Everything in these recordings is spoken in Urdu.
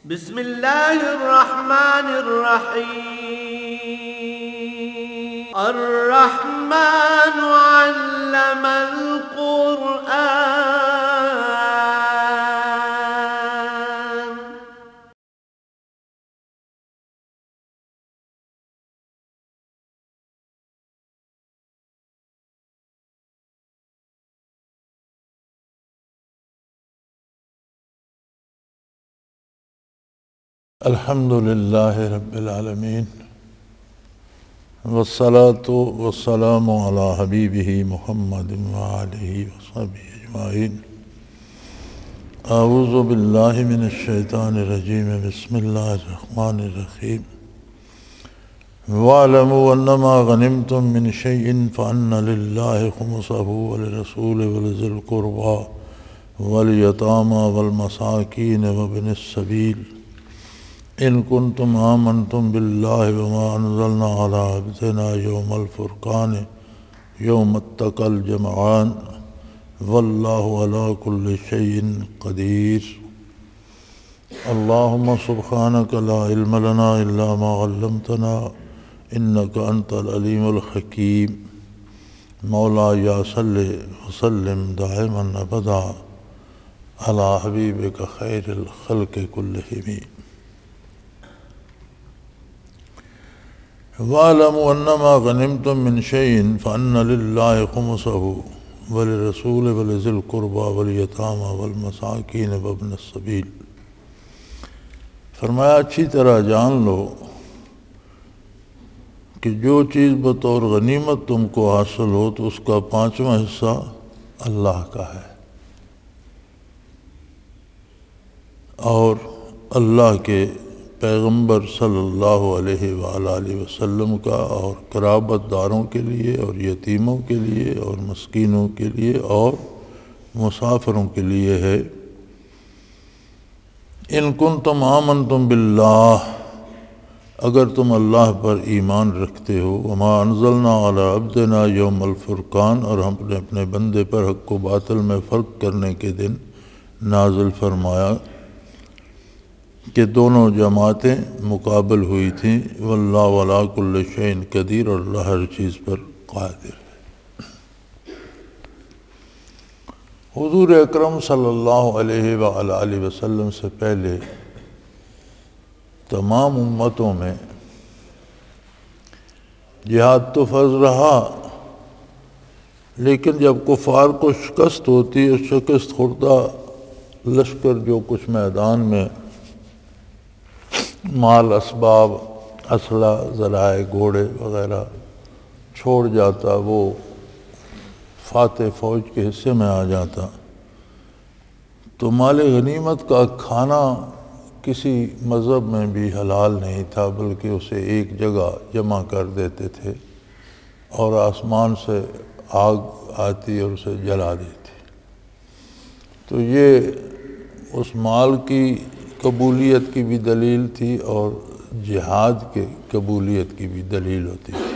بسم الله الرحمن الرحيم الرحمن علم القرآن الحمد لله رب العالمين والصلاة والسلام على حبيبه محمد وآله وصحبه أجمعين. أعوذ بالله من الشيطان الرجيم. بسم الله الرحمن الرحيم. واعلموا أنما غنمتم من شيء فأن لله خمسه وللرسول ولذي القربى واليتامى والمساكين وابن السبيل إن كنتم آمنتم بالله وما أنزلنا على عبدنا يوم الفرقان يوم التقى الجمعان والله على كل شيء قدير. اللهم سبحانك لا علم لنا إلا ما علمتنا إنك أنت العليم الحكيم. مولاي صل وسلم دائما أبدا على حبيبك خير الخلق كلهم. وَاعْلَمُوا أَنَّمَا غَنِمْتُم مِّن شَيْءٍ فَأَنَّ لِلَّهِ خُمُسَهُ وَلِلرَّسُولِ وَلِذِي الْقُرْبَى وَالْيَتَامَى وَالْمَسَاكِينِ وَابْنِ السَّبِيلِ. فرمایا اچھی طرح جان لو کہ جو چیز بطور غنیمت تم کو حاصل ہو تو اس کا 5واں حصہ اللہ کا ہے، اور اللہ کے پیغمبر صلی اللہ علیہ وآلہ وسلم کا، اور قرابت داروں کے لیے، اور یتیموں کے لیے، اور مسکینوں کے لیے، اور مسافروں کے لیے ہے۔ ان کنتم آمنتم باللہ، اگر تم اللہ پر ایمان رکھتے ہو، وما انزلنا علی عبدنا یوم الفرقان، اور ہم نے اپنے بندے پر حق و باطل میں فرق کرنے کے دن نازل فرمایا کہ دونوں جماعتیں مقابل ہوئی تھیں۔ واللہ علی کل شیء قدیر، اور اللہ ہر چیز پر قادر ہے۔ حضور اکرم صلی اللہ علیہ وآلہ وسلم سے پہلے تمام امتوں میں جہاد تو فرض رہا، لیکن جب کفار کو شکست ہوتی، اور شکست خوردہ لشکر جو کچھ میدان میں مال، اسباب، اسلحہ، ذرائع، گھوڑے وغیرہ چھوڑ جاتا، وہ فاتح فوج کے حصے میں آ جاتا، تو مال غنیمت کا کھانا کسی مذہب میں بھی حلال نہیں تھا، بلکہ اسے ایک جگہ جمع کر دیتے تھے، اور آسمان سے آگ آتی اور اسے جلا دیتی۔ تو یہ اس مال کی قبولیت کی بھی دلیل تھی، اور جہاد کے قبولیت کی بھی دلیل ہوتی تھی۔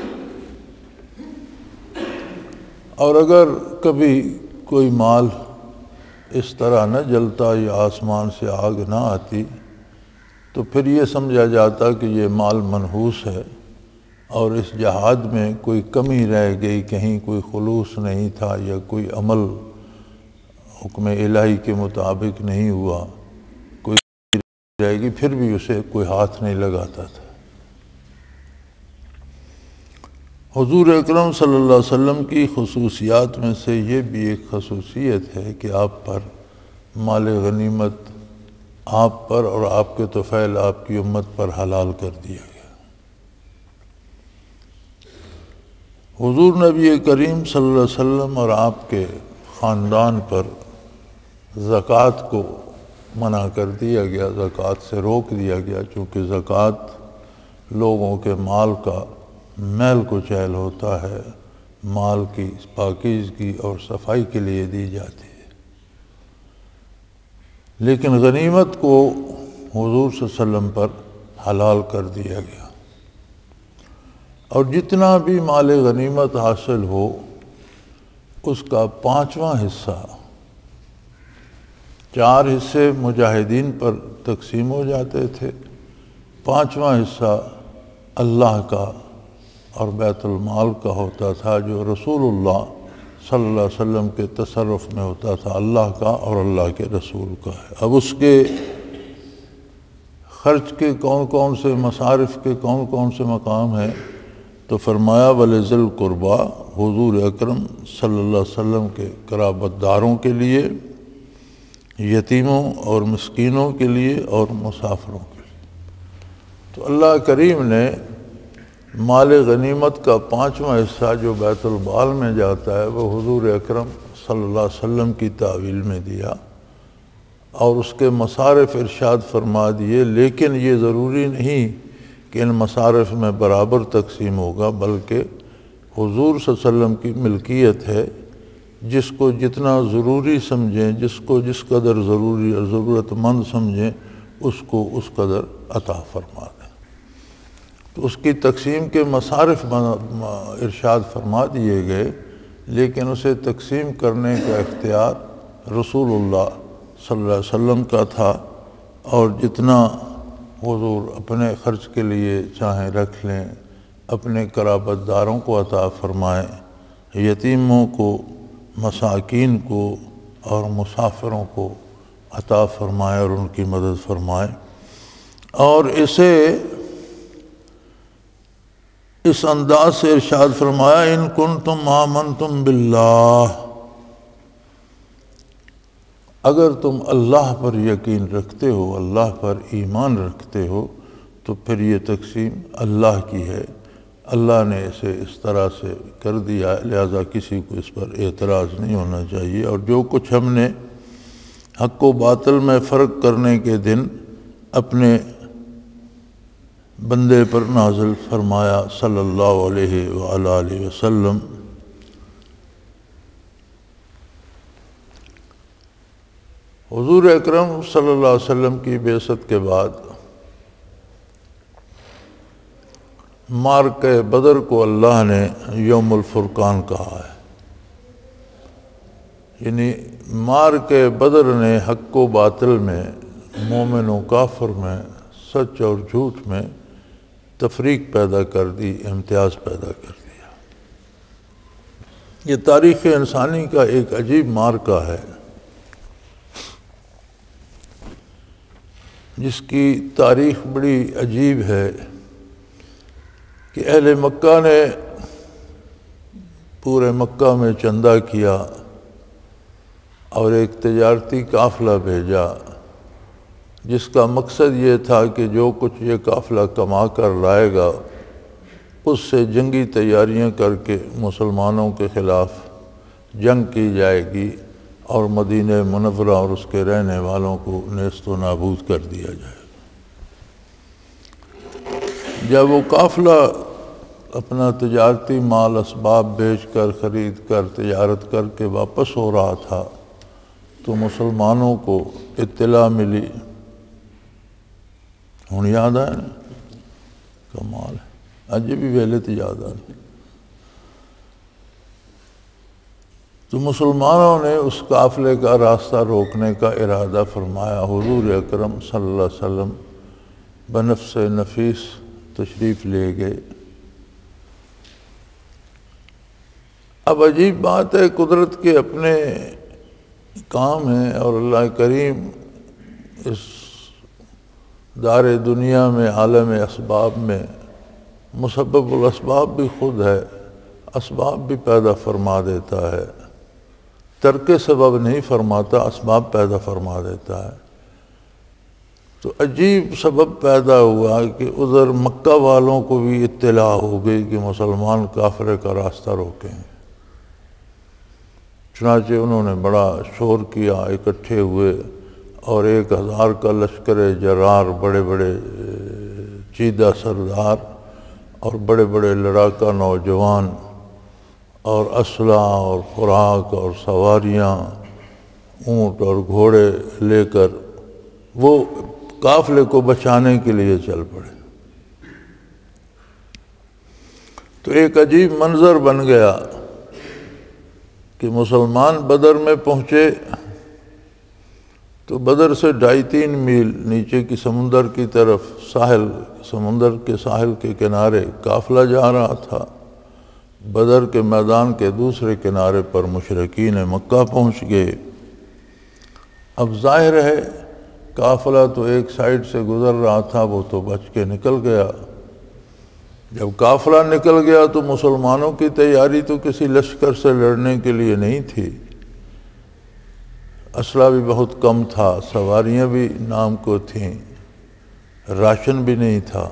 اور اگر کبھی کوئی مال اس طرح نہ جلتا یا آسمان سے آگ نہ آتی، تو پھر یہ سمجھا جاتا کہ یہ مال منحوس ہے، اور اس جہاد میں کوئی کمی رہ گئی، کہیں کوئی خلوص نہیں تھا، یا کوئی عمل حکم الہی کے مطابق نہیں ہوا، کوئی جائے گی، پھر بھی اسے کوئی ہاتھ نہیں لگاتا تھا۔ حضور اکرم صلی اللہ علیہ وسلم کی خصوصیات میں سے یہ بھی ایک خصوصیت ہے کہ آپ پر مال غنیمت، آپ پر اور آپ کے طفیل، آپ کی امت پر حلال کر دیا گیا۔ حضور نبی کریم صلی اللہ علیہ وسلم اور آپ کے خاندان پر زکوٰۃ کو منع کر دیا گیا، زکوٰۃ سے روک دیا گیا، چونکہ زکوٰۃ لوگوں کے مال کا میل کچیل ہوتا ہے، مال کی پاکیزگی اور صفائی کے لیے دی جاتی ہے۔ لیکن غنیمت کو حضور صلی اللہ علیہ وسلم پر حلال کر دیا گیا، اور جتنا بھی مال غنیمت حاصل ہو، اس کا 5واں حصہ 4 حصے مجاہدین پر تقسیم ہو جاتے تھے، 5واں حصہ اللہ کا اور بیت المال کا ہوتا تھا، جو رسول اللہ صلی اللہ علیہ وسلم کے تصرف میں ہوتا تھا، اللہ کا اور اللہ کے رسول کا ہے۔ اب اس کے خرچ کے کون سے مصارف کے کون سے مقام ہیں، تو فرمایا وَلِذِی الْقُرْبَىٰ، حضور اکرم صلی اللہ علیہ وسلم کے قرابت داروں کے لیے، یتیموں اور مسکینوں کے لیے اور مسافروں کے لیے۔ تو اللہ کریم نے مال غنیمت کا 5واں حصہ جو بیت المال میں جاتا ہے وہ حضور اکرم صلی اللہ علیہ وسلم کی تعویل میں دیا اور اس کے مصارف ارشاد فرما دیے، لیکن یہ ضروری نہیں کہ ان مصارف میں برابر تقسیم ہوگا، بلکہ حضور صلی اللہ علیہ وسلم کی ملکیت ہے، جس کو جتنا ضروری سمجھیں، جس کو جس قدر ضروری اور ضرورت مند سمجھیں، اس کو اس قدر عطا فرما دیں۔ تو اس کی تقسیم کے مصارف ارشاد فرما دیے گئے، لیکن اسے تقسیم کرنے کا اختیار رسول اللہ صلی اللہ علیہ وسلم کا تھا، اور جتنا حضور اپنے خرچ کے لیے چاہیں رکھ لیں، اپنے قرابت داروں کو عطا فرمائیں، یتیموں کو، مساکین کو اور مسافروں کو عطا فرمائیں اور ان کی مدد فرمائیں۔ اور اسے اس انداز سے ارشاد فرمایا ان کنتم آمنتم باللہ، اگر تم اللہ پر یقین رکھتے ہو، اللہ پر ایمان رکھتے ہو، تو پھر یہ تقسیم اللہ کی ہے، اللہ نے اسے اس طرح سے کر دیا ہے، لہذا کسی کو اس پر اعتراض نہیں ہونا چاہیے۔ اور جو کچھ ہم نے حق و باطل میں فرق کرنے کے دن اپنے بندے پر نازل فرمایا صلی اللہ علیہ وآلہ وسلم، حضور اکرم صلی اللہ علیہ وسلم کی بعثت کے بعد معرکہ بدر کو اللہ نے یوم الفرقان کہا ہے، یعنی معرکہ بدر نے حق و باطل میں، مومن و کافر میں، سچ اور جھوٹ میں تفریق پیدا کر دی، امتیاز پیدا کر دیا۔ یہ تاریخ انسانی کا ایک عجیب معرکہ ہے، جس کی تاریخ بڑی عجیب ہے کہ اہل مکہ نے پورے مکہ میں چندہ کیا اور ایک تجارتی قافلہ بھیجا، جس کا مقصد یہ تھا کہ جو کچھ یہ قافلہ کما کر لائے گا اس سے جنگی تیاریاں کر کے مسلمانوں کے خلاف جنگ کی جائے گی اور مدینہ منورہ اور اس کے رہنے والوں کو نیست و نابود کر دیا جائے گا۔ جب وہ قافلہ اپنا تجارتی مال اسباب بیچ کر، خرید کر، تجارت کر کے واپس ہو رہا تھا تو مسلمانوں کو اطلاع ملی، ہوں یاد آئے نا، کمال ہے، اج بھی ویلے تو یاد آئے۔ تو مسلمانوں نے اس قافلے کا راستہ روکنے کا ارادہ فرمایا، حضور اکرم صلی اللہ علیہ وسلم بنفس نفیس تشریف لے گئے۔ اب عجیب بات ہے، قدرت کے اپنے کام ہیں اور اللہ کریم اس دار دنیا میں، عالم اسباب میں مسبب الاسباب بھی خود ہے، اسباب بھی پیدا فرما دیتا ہے، ترک سبب نہیں فرماتا، اسباب پیدا فرما دیتا ہے۔ تو عجیب سبب پیدا ہوا کہ ادھر مکہ والوں کو بھی اطلاع ہو گئی کہ مسلمان کافرے کا راستہ روکیں، چنانچہ انہوں نے بڑا شور کیا، اکٹھے ہوئے اور 1000 کا لشکر جرار، بڑے بڑے چیدہ سردار اور بڑے بڑے لڑاکا نوجوان اور اسلحہ اور خوراک اور سواریاں، اونٹ اور گھوڑے لے کر وہ قافلے کو بچانے کے لیے چل پڑے۔ تو ایک عجیب منظر بن گیا کہ مسلمان بدر میں پہنچے تو بدر سے 2.5-3 میل نیچے کی سمندر کی طرف سمندر کے ساحل کے کنارے قافلہ جا رہا تھا۔ بدر کے میدان کے دوسرے کنارے پر مشرکین مکہ پہنچ گئے۔ اب ظاہر ہے قافلہ تو ایک سائیڈ سے گزر رہا تھا، وہ تو بچ کے نکل گیا۔ جب قافلہ نکل گیا تو مسلمانوں کی تیاری تو کسی لشکر سے لڑنے کے لیے نہیں تھی، اسلحہ بھی بہت کم تھا، سواریاں بھی نام کو تھیں، راشن بھی نہیں تھا،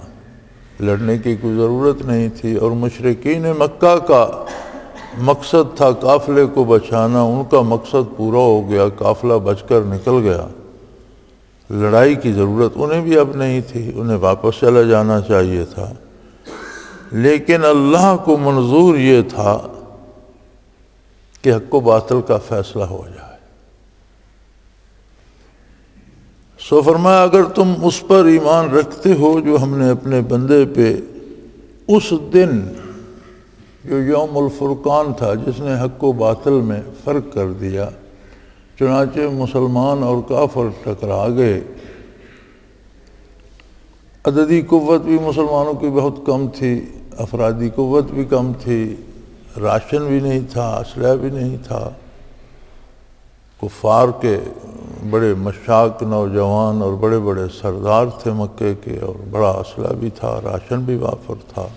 لڑنے کی کوئی ضرورت نہیں تھی، اور مشرکین مکہ کا مقصد تھا قافلے کو بچانا۔ ان کا مقصد پورا ہو گیا، قافلہ بچ کر نکل گیا، لڑائی کی ضرورت انہیں بھی اب نہیں تھی، انہیں واپس چلا جانا چاہیے تھا۔ لیکن اللہ کو منظور یہ تھا کہ حق و باطل کا فیصلہ ہو جائے۔ سو فرمایا اگر تم اس پر ایمان رکھتے ہو جو ہم نے اپنے بندے پہ اس دن، جو یوم الفرقان تھا، جس نے حق و باطل میں فرق کر دیا، چنانچہ مسلمان اور کافر ٹکرا گئے۔ عددی قوت بھی مسلمانوں کی بہت کم تھی، افرادی قوت بھی کم تھی، راشن بھی نہیں تھا، اسلحہ بھی نہیں تھا۔ کفار کے بڑے مشاق نوجوان اور بڑے بڑے سردار تھے مکے کے، اور بڑا اسلحہ بھی تھا، راشن بھی وافر تھا۔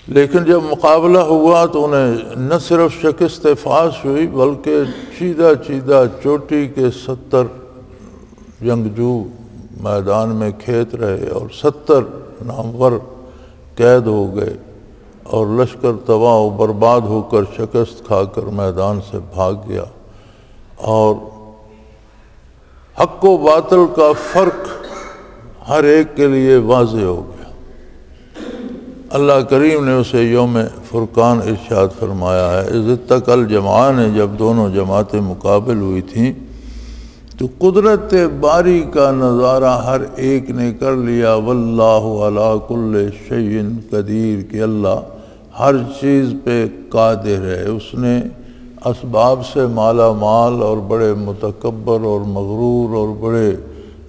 لیکن جب مقابلہ ہوا تو انہیں نہ صرف شکست فاش ہوئی بلکہ چیدہ چوٹی کے 70 جنگجو میدان میں کھیت رہے، اور 70 نامور قید ہو گئے، اور لشکر تباہ و برباد ہو کر شکست کھا کر میدان سے بھاگ گیا، اور حق و باطل کا فرق ہر ایک کے لیے واضح ہو گیا۔ اللہ کریم نے اسے یوم فرقان ارشاد فرمایا ہے، اذ التقى الجمعان، جب دونوں جماعتیں مقابل ہوئی تھیں تو قدرت باری کا نظارہ ہر ایک نے کر لیا۔ واللہ علی کل شیء قدیر، کہ اللہ ہر چیز پہ قادر ہے۔ اس نے اسباب سے مالا مال اور بڑے متکبر اور مغرور اور بڑے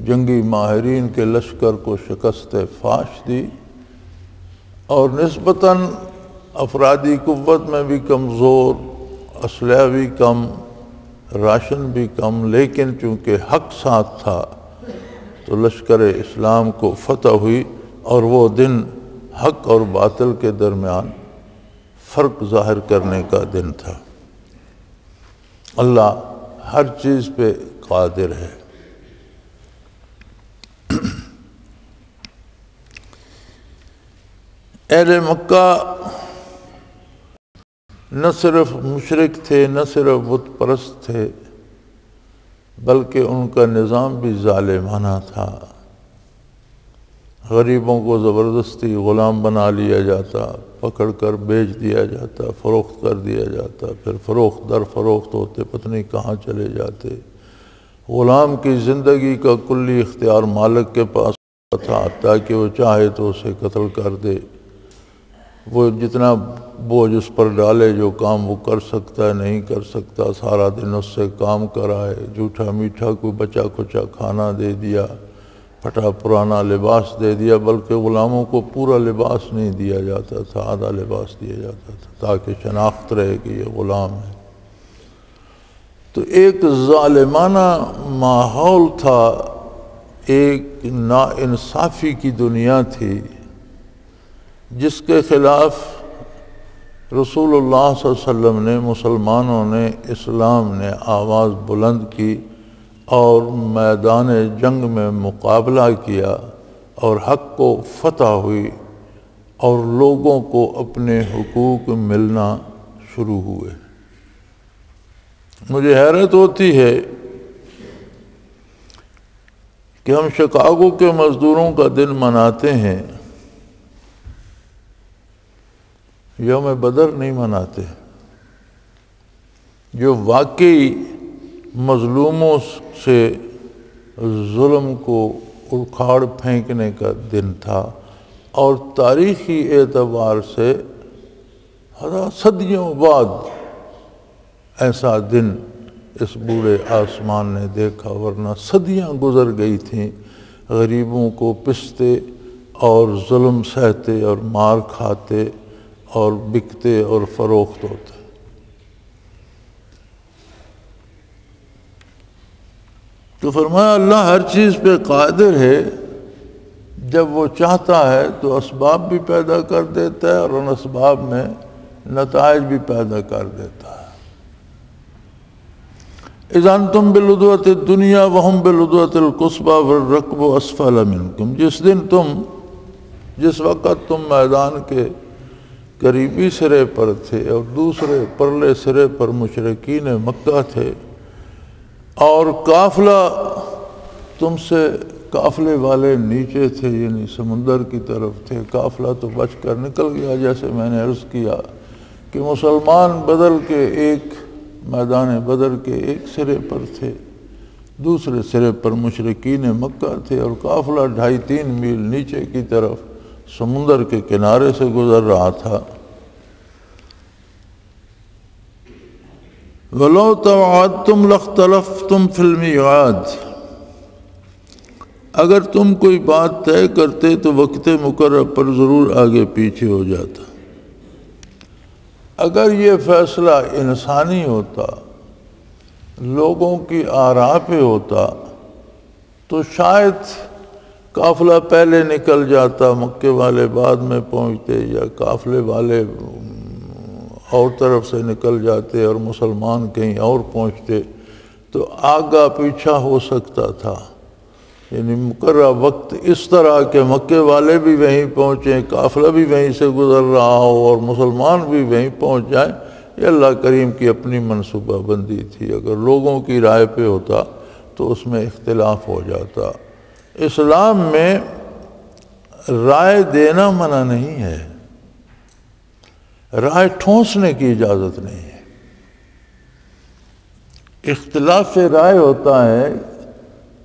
جنگی ماہرین کے لشکر کو شکست فاش دی، اور نسبتاً افرادی قوت میں بھی کمزور، اسلحہ بھی کم، راشن بھی کم، لیکن چونکہ حق ساتھ تھا تو لشکر اسلام کو فتح ہوئی، اور وہ دن حق اور باطل کے درمیان فرق ظاہر کرنے کا دن تھا۔ اللہ ہر چیز پہ قادر ہے۔ اہل مکہ نہ صرف مشرک تھے، نہ صرف بت پرست تھے، بلکہ ان کا نظام بھی ظالمانہ تھا۔ غریبوں کو زبردستی غلام بنا لیا جاتا، پکڑ کر بیچ دیا جاتا، فروخت کر دیا جاتا، پھر فروخت در فروخت ہوتے پتہ نہیں کہاں چلے جاتے۔ غلام کی زندگی کا کلی اختیار مالک کے پاس تھا، تاکہ وہ چاہے تو اسے قتل کر دے، وہ جتنا بوجھ اس پر ڈالے، جو کام وہ کر سکتا ہے نہیں کر سکتا، سارا دن اس سے کام کرائے، جھوٹا میٹھا کوئی بچا کچا کھانا دے دیا، پھٹا پرانا لباس دے دیا، بلکہ غلاموں کو پورا لباس نہیں دیا جاتا تھا، آدھا لباس دیا جاتا تھا تاکہ شناخت رہے کہ یہ غلام ہے۔ تو ایک ظالمانہ ماحول تھا، ایک ناانصافی کی دنیا تھی، جس کے خلاف رسول اللہ صلی اللہ علیہ وسلم نے، مسلمانوں نے، اسلام نے آواز بلند کی اور میدان جنگ میں مقابلہ کیا، اور حق کو فتح ہوئی، اور لوگوں کو اپنے حقوق ملنا شروع ہوئے۔ مجھے حیرت ہوتی ہے کہ ہم شکاگو کے مزدوروں کا دن مناتے ہیں، یوم بدر نہیں مناتے، جو واقعی مظلوموں سے ظلم کو اکھاڑ پھینکنے کا دن تھا، اور تاریخی اعتبار سے صدیوں بعد ایسا دن اس بوڑھے آسمان نے دیکھا، ورنہ صدیاں گزر گئی تھیں غریبوں کو پستے اور ظلم سہتے اور مار کھاتے اور بکتے اور فروخت ہوتے۔ تو فرمایا اللہ ہر چیز پہ قادر ہے، جب وہ چاہتا ہے تو اسباب بھی پیدا کر دیتا ہے اور ان اسباب میں نتائج بھی پیدا کر دیتا ہے۔ اذا انتم بالعدوۃ الدنیا وهم بالعدوۃ القصویٰ والرکب اسفل منکم، جس وقت تم میدان کے قریبی سرے پر تھے اور دوسرے پرلے سرے پر مشرکین مکہ تھے، اور قافلہ تم سے، قافلے والے نیچے تھے یعنی سمندر کی طرف تھے، قافلہ تو بچ کر نکل گیا، جیسے میں نے عرض کیا کہ مسلمان بدر کے میدان بدر کے ایک سرے پر تھے، دوسرے سرے پر مشرکین مکہ تھے، اور قافلہ 2.5-3 میل نیچے کی طرف سمندر کے کنارے سے گزر رہا تھا۔ وَلَوْ تَوَعَدْتُمْ لَاخْتَلَفْتُمْ فِي الْمِيعَادِ، اگر تم کوئی بات طے کرتے تو وقت مقرر پر ضرور آگے پیچھے ہو جاتا۔ اگر یہ فیصلہ انسانی ہوتا، لوگوں کی آراء پہ ہوتا، تو شاید قافلہ پہلے نکل جاتا، مکے والے بعد میں پہنچتے، یا قافلے والے اور طرف سے نکل جاتے اور مسلمان کہیں اور پہنچتے، تو آگا پیچھا ہو سکتا تھا۔ یعنی مقررہ وقت اس طرح کہ مکے والے بھی وہیں پہنچیں، قافلہ بھی وہیں سے گزر رہا ہو اور مسلمان بھی وہیں پہنچ جائیں، یہ اللہ کریم کی اپنی منصوبہ بندی تھی۔ اگر لوگوں کی رائے پہ ہوتا تو اس میں اختلاف ہو جاتا۔ اسلام میں رائے دینا منع نہیں ہے، رائے ٹھونسنے کی اجازت نہیں ہے۔ اختلاف رائے ہوتا ہے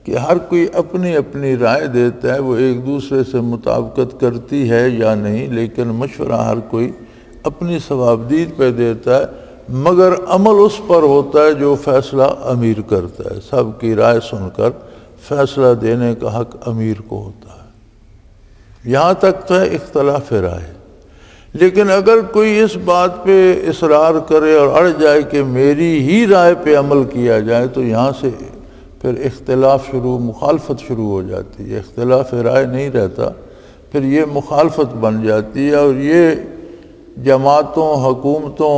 کہ ہر کوئی اپنی اپنی رائے دیتا ہے، وہ ایک دوسرے سے مطابقت کرتی ہے یا نہیں، لیکن مشورہ ہر کوئی اپنی ثوابدید پہ دیتا ہے، مگر عمل اس پر ہوتا ہے جو فیصلہ امیر کرتا ہے۔ سب کی رائے سن کر فیصلہ دینے کا حق امیر کو ہوتا ہے۔ یہاں تک تو ہے اختلاف رائے، لیکن اگر کوئی اس بات پہ اصرار کرے اور اڑ جائے کہ میری ہی رائے پہ عمل کیا جائے، تو یہاں سے پھر اختلاف مخالفت شروع ہو جاتی ہے۔ اختلاف رائے نہیں رہتا، پھر یہ مخالفت بن جاتی ہے، اور یہ جماعتوں، حکومتوں،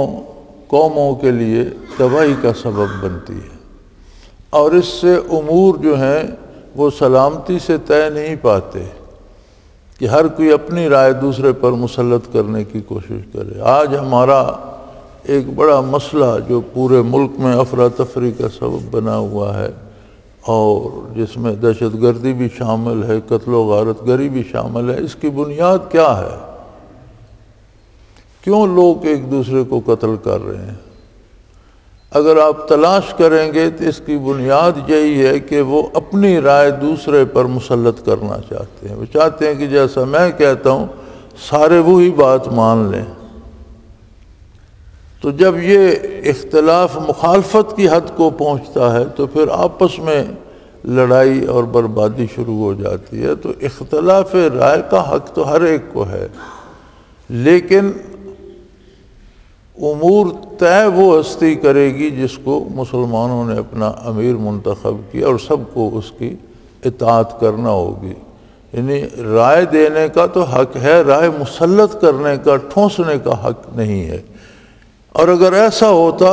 قوموں کے لیے تباہی کا سبب بنتی ہے، اور اس سے امور جو ہیں وہ سلامتی سے طے نہیں پاتے کہ ہر کوئی اپنی رائے دوسرے پر مسلط کرنے کی کوشش کرے۔ آج ہمارا ایک بڑا مسئلہ جو پورے ملک میں افراتفری کا سبب بنا ہوا ہے، اور جس میں دہشت گردی بھی شامل ہے، قتل و غارت گری بھی شامل ہے، اس کی بنیاد کیا ہے؟ کیوں لوگ ایک دوسرے کو قتل کر رہے ہیں؟ اگر آپ تلاش کریں گے تو اس کی بنیاد یہی ہے کہ وہ اپنی رائے دوسرے پر مسلط کرنا چاہتے ہیں۔ وہ چاہتے ہیں کہ جیسا میں کہتا ہوں سارے وہی بات مان لیں۔ تو جب یہ اختلاف مخالفت کی حد کو پہنچتا ہے تو پھر آپس میں لڑائی اور بربادی شروع ہو جاتی ہے۔ تو اختلاف رائے کا حق تو ہر ایک کو ہے، لیکن امور طے وہ ہستی کرے گی جس کو مسلمانوں نے اپنا امیر منتخب کیا، اور سب کو اس کی اطاعت کرنا ہوگی۔ یعنی رائے دینے کا تو حق ہے، رائے مسلط کرنے کا، ٹھونسنے کا حق نہیں ہے۔ اور اگر ایسا ہوتا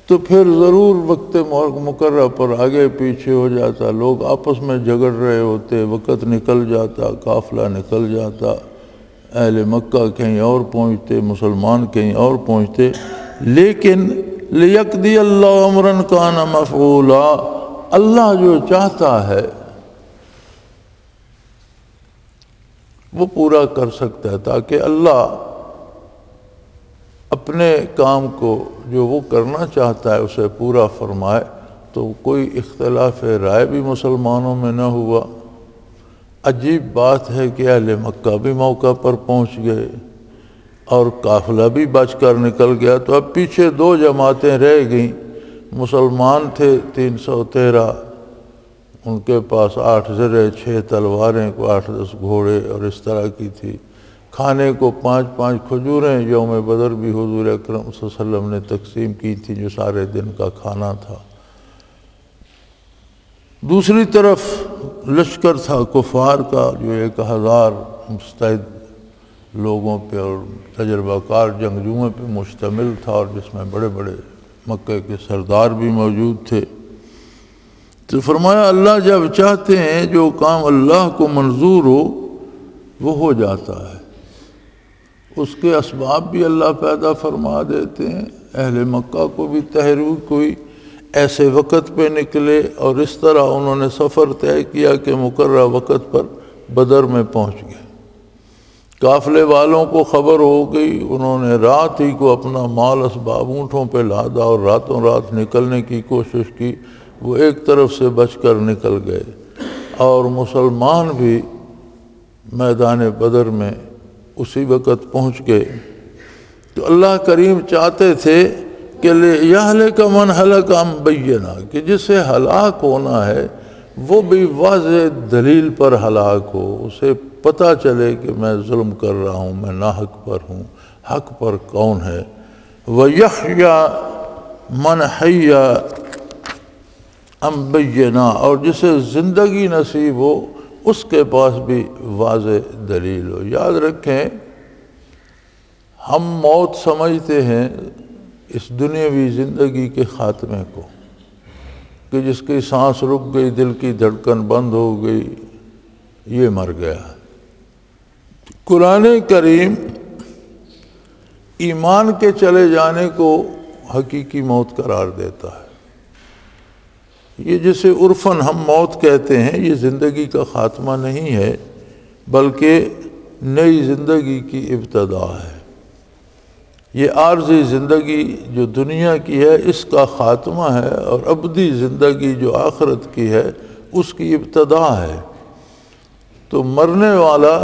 تو پھر ضرور وقت مقررہ پر آگے پیچھے ہو جاتا، لوگ آپس میں جھگڑ رہے ہوتے، وقت نکل جاتا، قافلہ نکل جاتا، اہل مکہ کہیں اور پہنچتے، مسلمان کہیں اور پہنچتے۔ لیکن لِيَقْضِيَ اللَّهُ أَمْرًا كَانَ مَفْعُولًا، اللہ جو چاہتا ہے وہ پورا کر سکتا ہے، تاکہ اللہ اپنے کام کو جو وہ کرنا چاہتا ہے اسے پورا فرمائے۔ تو کوئی اختلاف رائے بھی مسلمانوں میں نہ ہوا۔ عجیب بات ہے کہ اہل مکہ بھی موقع پر پہنچ گئے اور قافلہ بھی بچ کر نکل گیا، تو اب پیچھے 2 جماعتیں رہ گئیں، مسلمان تھے 313، ان کے پاس 8 زرے، 6 تلواریں، 8-10 گھوڑے اور اس طرح کی تھی۔ کھانے کو 5-5 کھجوریں یوم بدر بھی حضور اکرم صلی اللہ علیہ وسلم نے تقسیم کی تھی، جو سارے دن کا کھانا تھا۔ دوسری طرف لشکر تھا کفار کا، جو 1000 مستعد لوگوں پہ اور تجربہ کار جنگجوؤں پہ مشتمل تھا، اور جس میں بڑے بڑے مکہ کے سردار بھی موجود تھے۔ تو فرمایا اللہ جب چاہتے ہیں جو کام اللہ کو منظور ہو وہ ہو جاتا ہے، اس کے اسباب بھی اللہ پیدا فرما دیتے ہیں۔ اہل مکہ کو بھی تحریک ہوئی، ایسے وقت پہ نکلے، اور اس طرح انہوں نے سفر طے کیا کہ مقررہ وقت پر بدر میں پہنچ گئے۔ قافلے والوں کو خبر ہو گئی، انہوں نے رات ہی کو اپنا مال اسباب اونٹوں پہ لادا اور راتوں رات نکلنے کی کوشش کی۔ وہ ایک طرف سے بچ کر نکل گئے، اور مسلمان بھی میدان بدر میں اسی وقت پہنچ گئے۔ تو اللہ کریم چاہتے تھے کہ لِيَهْلِكَ مَنْ هَلَكَ عَنْ بَيِّنَةٍ، کہ جسے ہلاک ہونا ہے وہ بھی واضح دلیل پر ہلاک ہو، اسے پتہ چلے کہ میں ظلم کر رہا ہوں، میں ناحق پر ہوں، حق پر کون ہے۔ وَيَحْيَى مَنْ حَيَّ عَنْ بَيِّنَةٍ، اور جسے زندگی نصیب ہو اس کے پاس بھی واضح دلیل ہو۔ یاد رکھیں، ہم موت سمجھتے ہیں اس دنیاوی زندگی کے خاتمے کو، کہ جس کی سانس رک گئی، دل کی دھڑکن بند ہو گئی، یہ مر گیا۔ قرآن کریم ایمان کے چلے جانے کو حقیقی موت قرار دیتا ہے۔ یہ جسے عرفاً ہم موت کہتے ہیں، یہ زندگی کا خاتمہ نہیں ہے، بلکہ نئی زندگی کی ابتدا ہے۔ یہ عارضی زندگی جو دنیا کی ہے اس کا خاتمہ ہے، اور ابدی زندگی جو آخرت کی ہے اس کی ابتدا ہے۔ تو مرنے والا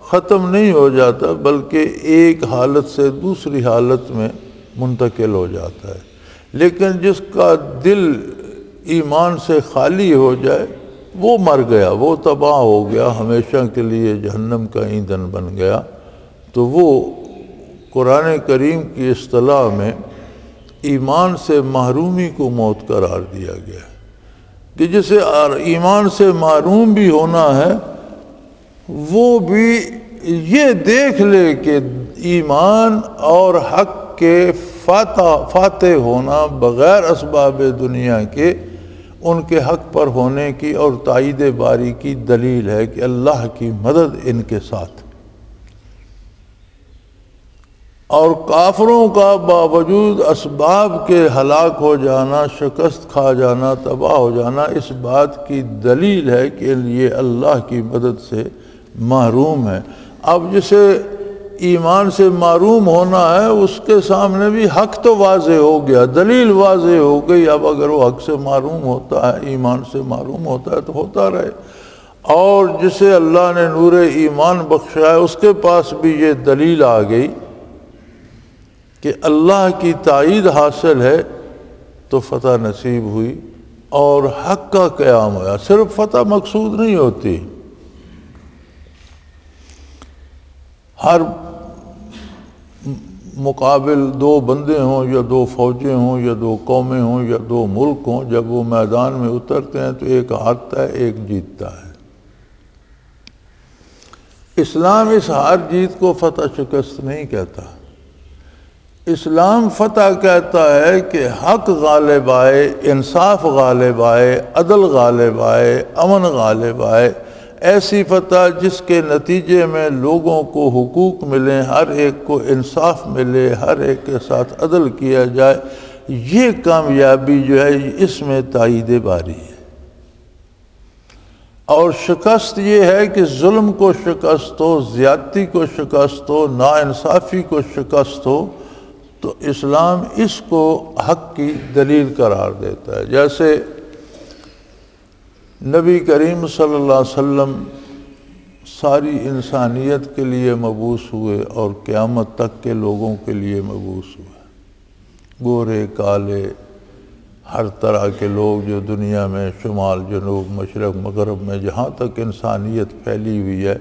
ختم نہیں ہو جاتا، بلکہ ایک حالت سے دوسری حالت میں منتقل ہو جاتا ہے۔ لیکن جس کا دل ایمان سے خالی ہو جائے وہ مر گیا، وہ تباہ ہو گیا، ہمیشہ کے لیے جہنم کا ایندھن بن گیا۔ تو وہ قرآن کریم کی اصطلاح میں ایمان سے محرومی کو موت قرار دیا گیا ہے، کہ جسے ایمان سے محروم بھی ہونا ہے وہ بھی یہ دیکھ لے کہ ایمان اور حق کے فاتح ہونا بغیر اسباب دنیا کے ان کے حق پر ہونے کی اور تائید باری کی دلیل ہے کہ اللہ کی مدد ان کے ساتھ۔ اور کافروں کا باوجود اسباب کے ہلاک ہو جانا، شکست کھا جانا، تباہ ہو جانا، اس بات کی دلیل ہے کہ یہ اللہ کی مدد سے محروم ہے۔ اب جسے ایمان سے محروم ہونا ہے اس کے سامنے بھی حق تو واضح ہو گیا، دلیل واضح ہو گئی۔ اب اگر وہ حق سے محروم ہوتا ہے، ایمان سے محروم ہوتا ہے تو ہوتا رہے۔ اور جسے اللہ نے نور ایمان بخشا ہے اس کے پاس بھی یہ دلیل آ گئی کہ اللہ کی تائید حاصل ہے تو فتح نصیب ہوئی اور حق کا قیام ہوا۔ صرف فتح مقصود نہیں ہوتی، ہر مقابل 2 بندے ہوں یا 2 فوجیں ہوں یا 2 قومیں ہوں یا 2 ملک ہوں، جب وہ میدان میں اترتے ہیں تو ایک ہارتا ہے، ایک جیتتا ہے۔ اسلام اس ہار جیت کو فتح شکست نہیں کہتا، اسلام فتح کہتا ہے کہ حق غالب آئے، انصاف غالب آئے، عدل غالب آئے، امن غالب آئے، ایسی فتح جس کے نتیجے میں لوگوں کو حقوق ملیں، ہر ایک کو انصاف ملے، ہر ایک کے ساتھ عدل کیا جائے۔ یہ کامیابی جو ہے اس میں تائید باری ہے۔ اور شکست یہ ہے کہ ظلم کو شکست ہو، زیادتی کو شکست ہو، ناانصافی کو شکست ہو، تو اسلام اس کو حق کی دلیل قرار دیتا ہے۔ جیسے نبی کریم صلی اللہ علیہ وسلم ساری انسانیت کے لیے مبعوث ہوئے اور قیامت تک کے لوگوں کے لیے مبعوث ہوئے، گورے، کالے، ہر طرح کے لوگ جو دنیا میں شمال جنوب مشرق مغرب میں جہاں تک انسانیت پھیلی ہوئی ہے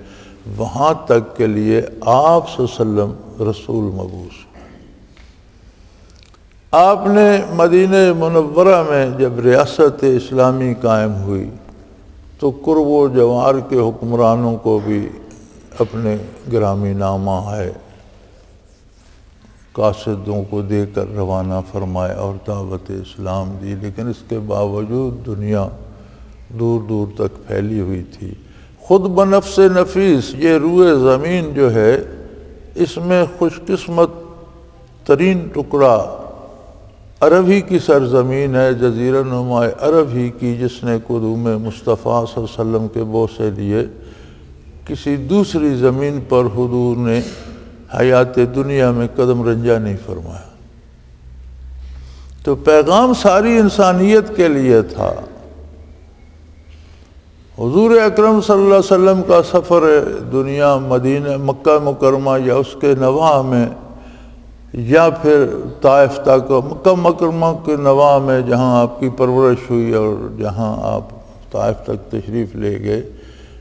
وہاں تک کے لیے آپ صلی اللہ علیہ وسلم رسول مبعوث. آپ نے مدینہ منورہ میں جب ریاست اسلامی قائم ہوئی تو قرب و جوار کے حکمرانوں کو بھی اپنے گرامی نامہ ہے قاصدوں کو دے کر روانہ فرمائے اور دعوت اسلام دی، لیکن اس کے باوجود دنیا دور دور تک پھیلی ہوئی تھی. خود بنفس نفیس یہ روئے زمین جو ہے اس میں خوش قسمت ترین ٹکڑا عرب ہی کی سرزمین ہے، جزیرہ نما عرب ہی کی، جس نے قدوم مصطفیٰ صلی اللہ علیہ وسلم کے بوسے لیے کسی دوسری زمین پر حضور نے حیات دنیا میں قدم رنجہ نہیں فرمایا. تو پیغام ساری انسانیت کے لیے تھا. حضور اکرم صلی اللہ علیہ وسلم کا سفر دنیا مدینہ مکہ مکرمہ یا اس کے نواح میں یا پھر طائف تک، مکہ مکرمہ کے نواح میں جہاں آپ کی پرورش ہوئی اور جہاں آپ طائف تک تشریف لے گئے،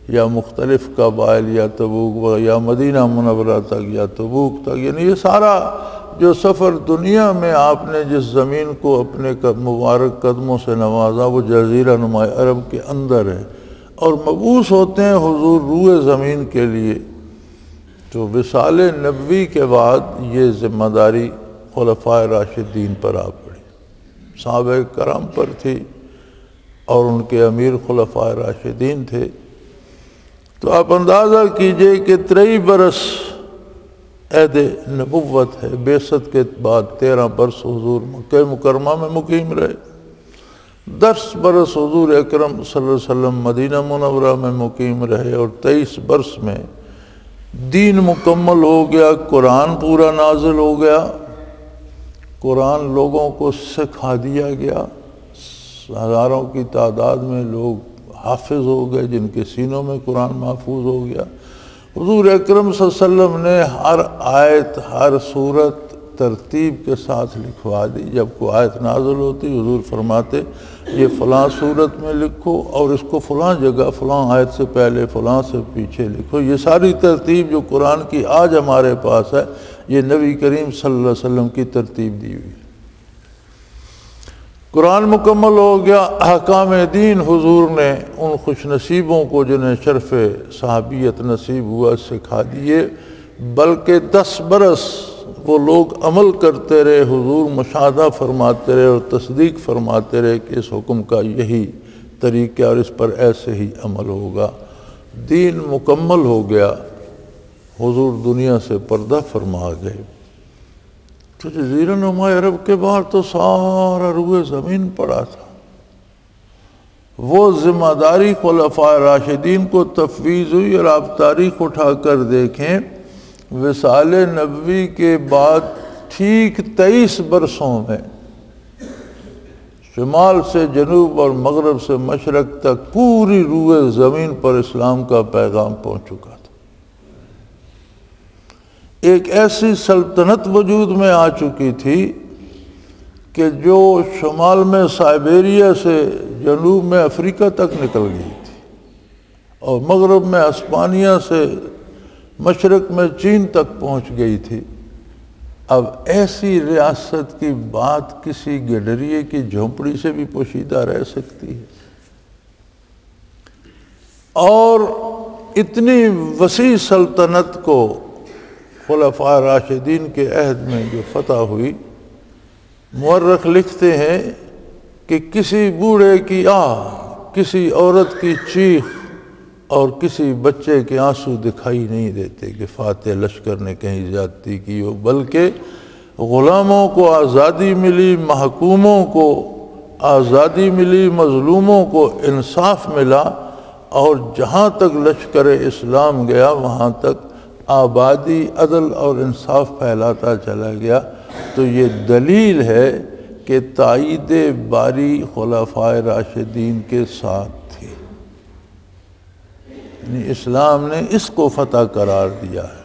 یا مختلف قبائل یا تبوک یا مدینہ منورہ تک یا تبوک تک، یعنی یہ سارا جو سفر دنیا میں آپ نے جس زمین کو اپنے مبارک قدموں سے نوازا وہ جزیرہ نما عرب کے اندر ہے، اور مبعوث ہوتے ہیں حضور روئے زمین کے لیے. تو وصال نبوی کے بعد یہ ذمہ داری خلفائے راشدین پر آ پڑی، صحابہ کرام پر تھی اور ان کے امیر خلفائے راشدین تھے. تو آپ اندازہ کیجئے کہ 23 برس عہد نبوت ہے، بعثت کے بعد 13 برس حضور مکہ مکرمہ میں مقیم رہے، 10 برس حضور اکرم صلی اللہ علیہ وسلم مدینہ منورہ میں مقیم رہے، اور 23 برس میں دین مکمل ہو گیا، قرآن پورا نازل ہو گیا، قرآن لوگوں کو سکھا دیا گیا، ہزاروں کی تعداد میں لوگ حافظ ہو گئے جن کے سینوں میں قرآن محفوظ ہو گیا. حضور اکرم صلی اللہ علیہ وسلم نے ہر آیت ہر صورت ترتیب کے ساتھ لکھوا دی. جب کوئی آیت نازل ہوتی حضور فرماتے یہ فلاں صورت میں لکھو اور اس کو فلاں جگہ فلاں آیت سے پہلے فلاں سے پیچھے لکھو. یہ ساری ترتیب جو قرآن کی آج ہمارے پاس ہے یہ نبی کریم صلی اللہ علیہ وسلم کی ترتیب دی ہوئی. قرآن مکمل ہو گیا، احکام دین حضور نے ان خوش نصیبوں کو جنہیں شرف صحابیت نصیب ہوا سکھا دیے، بلکہ 10 برس وہ لوگ عمل کرتے رہے، حضور مشاہدہ فرماتے رہے اور تصدیق فرماتے رہے کہ اس حکم کا یہی طریقہ اور اس پر ایسے ہی عمل ہوگا. دین مکمل ہو گیا، حضور دنیا سے پردہ فرما گئے. تو جزیرہ نما عرب کے باہر تو سارا روئے زمین پڑا تھا. وہ ذمہ داری خلفائے راشدین کو تفویض ہوئی، اور آپ تاریخ اٹھا کر دیکھیں وصال نبوی کے بعد ٹھیک 23 برسوں میں شمال سے جنوب اور مغرب سے مشرق تک پوری روئے زمین پر اسلام کا پیغام پہنچ چکا تھا. ایک ایسی سلطنت وجود میں آ چکی تھی کہ جو شمال میں سائبیریا سے جنوب میں افریقہ تک نکل گئی تھی، اور مغرب میں اسپانیہ سے مشرق میں چین تک پہنچ گئی تھی. اب ایسی ریاست کی بات کسی گڈریے کی جھونپڑی سے بھی پوشیدہ رہ سکتی ہے؟ اور اتنی وسیع سلطنت کو خلفائے راشدین کے عہد میں جو فتح ہوئی، مورخ لکھتے ہیں کہ کسی بوڑھے کی آہ، کسی عورت کی چیخ اور کسی بچے کے آنسو دکھائی نہیں دیتے کہ فاتح لشکر نے کہیں زیادتی کی ہو، بلکہ غلاموں کو آزادی ملی، محکوموں کو آزادی ملی، مظلوموں کو انصاف ملا، اور جہاں تک لشکر اسلام گیا وہاں تک آبادی، عدل اور انصاف پھیلاتا چلا گیا. تو یہ دلیل ہے کہ تائید باری خلفائے راشدین کے ساتھ تھی، یعنی اسلام نے اس کو فتح قرار دیا ہے.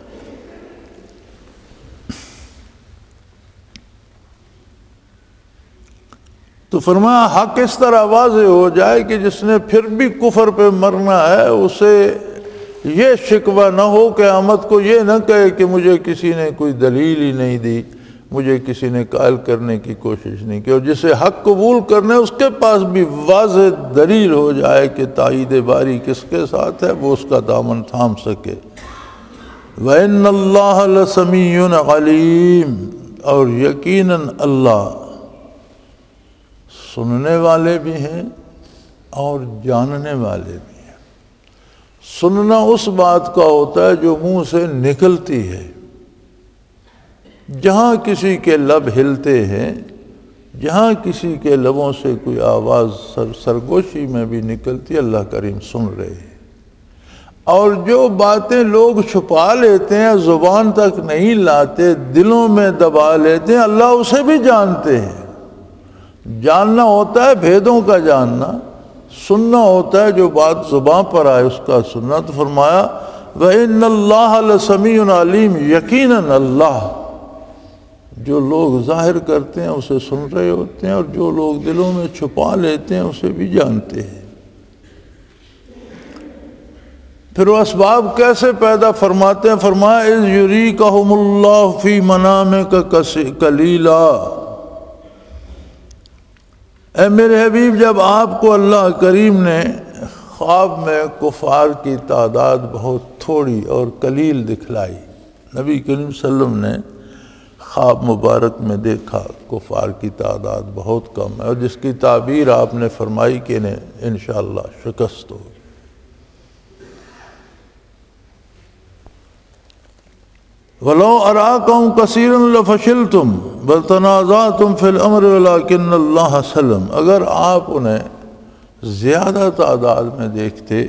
تو فرمایا حق اس طرح واضح ہو جائے کہ جس نے پھر بھی کفر پہ مرنا ہے اسے یہ شکوہ نہ ہو، قیامت کو یہ نہ کہے کہ مجھے کسی نے کوئی دلیل ہی نہیں دی، مجھے کسی نے قائل کرنے کی کوشش نہیں کی، اور جسے حق قبول کرنا ہے اس کے پاس بھی واضح دلیل ہو جائے کہ تائید باری کس کے ساتھ ہے، وہ اس کا دامن تھام سکے۔ وَإِنَّ اللَّهَ لَسَمِيعٌ عَلِيمٌ، اور یقیناً اللہ سننے والے بھی ہیں اور جاننے والے بھی ہیں۔ سننا اس بات کا ہوتا ہے جو منہ سے نکلتی ہے، جہاں کسی کے لب ہلتے ہیں، جہاں کسی کے لبوں سے کوئی آواز سرگوشی میں بھی نکلتی، اللہ کریم سن رہے ہیں۔ اور جو باتیں لوگ چھپا لیتے ہیں، زبان تک نہیں لاتے، دلوں میں دبا لیتے ہیں، اللہ اسے بھی جانتے ہیں۔ جاننا ہوتا ہے بھیدوں کا جاننا، سننا ہوتا ہے جو بات زبان پر آئے اس کا سننا۔ تو فرمایا وَإِنَّ اللَّهَ لَسَمِيعٌ عَلِيمٌ، یقیناً اللہ جو لوگ ظاہر کرتے ہیں اسے سن رہے ہوتے ہیں، اور جو لوگ دلوں میں چھپا لیتے ہیں اسے بھی جانتے ہیں۔ پھر وہ اسباب کیسے پیدا فرماتے ہیں؟ فرمایا اِذْ يُرِيكَهُمُ اللَّهُ فِي مَنَامِكَ قَلِيلًا، اے میرے حبیب جب آپ کو اللہ کریم نے خواب میں کفار کی تعداد بہت تھوڑی اور قلیل دکھلائی، نبی کریم صلی اللہ علیہ وسلم نے خواب مبارک میں دیکھا کفار کی تعداد بہت کم ہے، اور جس کی تعبیر آپ نے فرمائی کہ انہیں انشاءاللہ شکست ہو۔ وَلَوْ أَرَاكَهُمْ كَثِيرًا لَفَشِلْتُمْ بَلْ تَنَازَعْتُمْ فِي الْأَمْرِ وَلَكِنَّ اللَّهَ سَلَمَ، اگر آپ انہیں زیادہ تعداد میں دیکھتے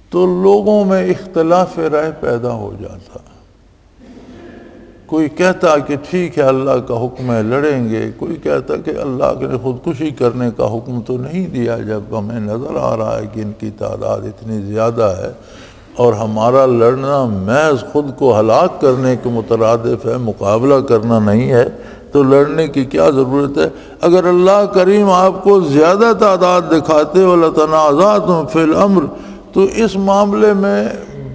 تو لوگوں میں اختلاف رائے پیدا ہو جاتا۔ کوئی کہتا کہ ٹھیک ہے اللہ کا حکم ہے لڑیں گے، کوئی کہتا کہ اللہ نے خودکشی کرنے کا حکم تو نہیں دیا جب ہمیں نظر آ رہا ہے کہ ان کی تعداد اتنی زیادہ ہے اور ہمارا لڑنا محض خود کو ہلاک کرنے کے مترادف ہے، مقابلہ کرنا نہیں ہے، تو لڑنے کی کیا ضرورت ہے؟ اگر اللہ کریم آپ کو زیادہ تعداد دکھاتے وَلَتَنَازَعْتُمْ فِي الْأَمْرِ، تو اس معاملے میں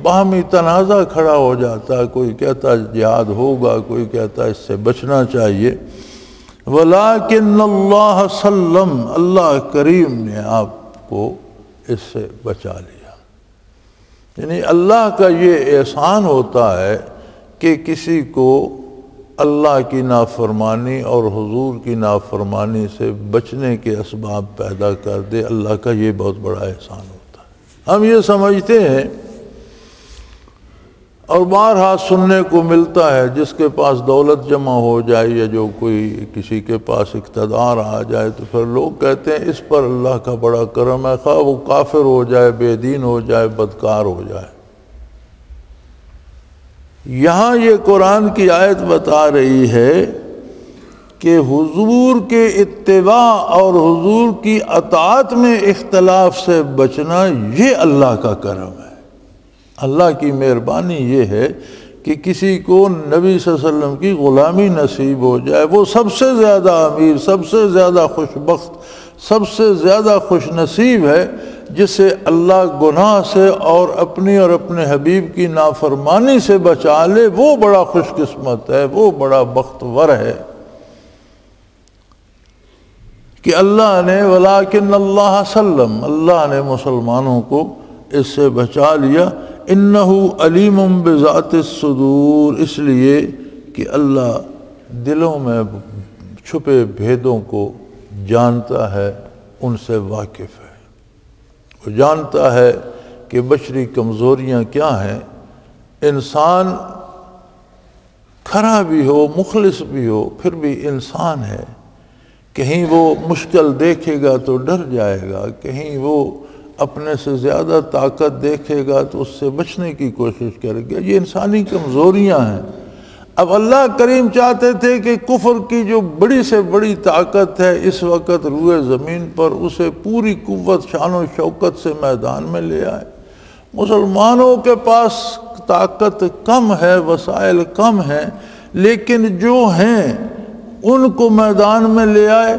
باہمی تنازع کھڑا ہو جاتا ہے، کوئی کہتا ہے جہاد ہوگا، کوئی کہتا ہے اس سے بچنا چاہیے۔ وَلَكِنَّ اللَّهَ سَلَّمَ، اللہ کریم نے آپ کو اس سے بچا لیا۔ یعنی اللہ کا یہ احسان ہوتا ہے کہ کسی کو اللہ کی نافرمانی اور حضور کی نافرمانی سے بچنے کے اسباب پیدا کر دے، اللہ کا یہ بہت بڑا احسان ہوتا ہے۔ ہم یہ سمجھتے ہیں اور بارہا سننے کو ملتا ہے، جس کے پاس دولت جمع ہو جائے یا جو کوئی کسی کے پاس اقتدار آ جائے تو پھر لوگ کہتے ہیں اس پر اللہ کا بڑا کرم ہے، خواہ وہ کافر ہو جائے، بے دین ہو جائے، بدکار ہو جائے۔ یہاں یہ قرآن کی آیت بتا رہی ہے کہ حضور کے اتباع اور حضور کی اطاعت میں اختلاف سے بچنا یہ اللہ کا کرم ہے۔ اللہ کی مہربانی یہ ہے کہ کسی کو نبی صلی اللہ علیہ وسلم کی غلامی نصیب ہو جائے، وہ سب سے زیادہ امیر، سب سے زیادہ خوش بخت، سب سے زیادہ خوش نصیب ہے جسے اللہ گناہ سے اور اپنے حبیب کی نافرمانی سے بچا لے، وہ بڑا خوش قسمت ہے، وہ بڑا بختور ہے کہ اللہ نے وَلَكِنَّ اللَّهَ سَلَّمَ، اللہ نے مسلمانوں کو اس سے بچا لیا۔ اِنَّهُ عَلِيمٌ بِذَاتِ الصُّدُورِ، اس لیے کہ اللہ دلوں میں چھپے بھیدوں کو جانتا ہے، ان سے واقف ہے۔ وہ جانتا ہے کہ بشری کمزوریاں کیا ہیں۔ انسان کھرا بھی ہو، مخلص بھی ہو، پھر بھی انسان ہے۔ کہیں وہ مشکل دیکھے گا تو ڈر جائے گا، کہیں وہ اپنے سے زیادہ طاقت دیکھے گا تو اس سے بچنے کی کوشش کرے گا۔ یہ انسانی کمزوریاں ہیں۔ اب اللہ کریم چاہتے تھے کہ کفر کی جو بڑی سے بڑی طاقت ہے اس وقت روئے زمین پر، اسے پوری قوت شان و شوکت سے میدان میں لے آئے۔ مسلمانوں کے پاس طاقت کم ہے، وسائل کم ہیں، لیکن جو ہیں ان کو میدان میں لے آئے۔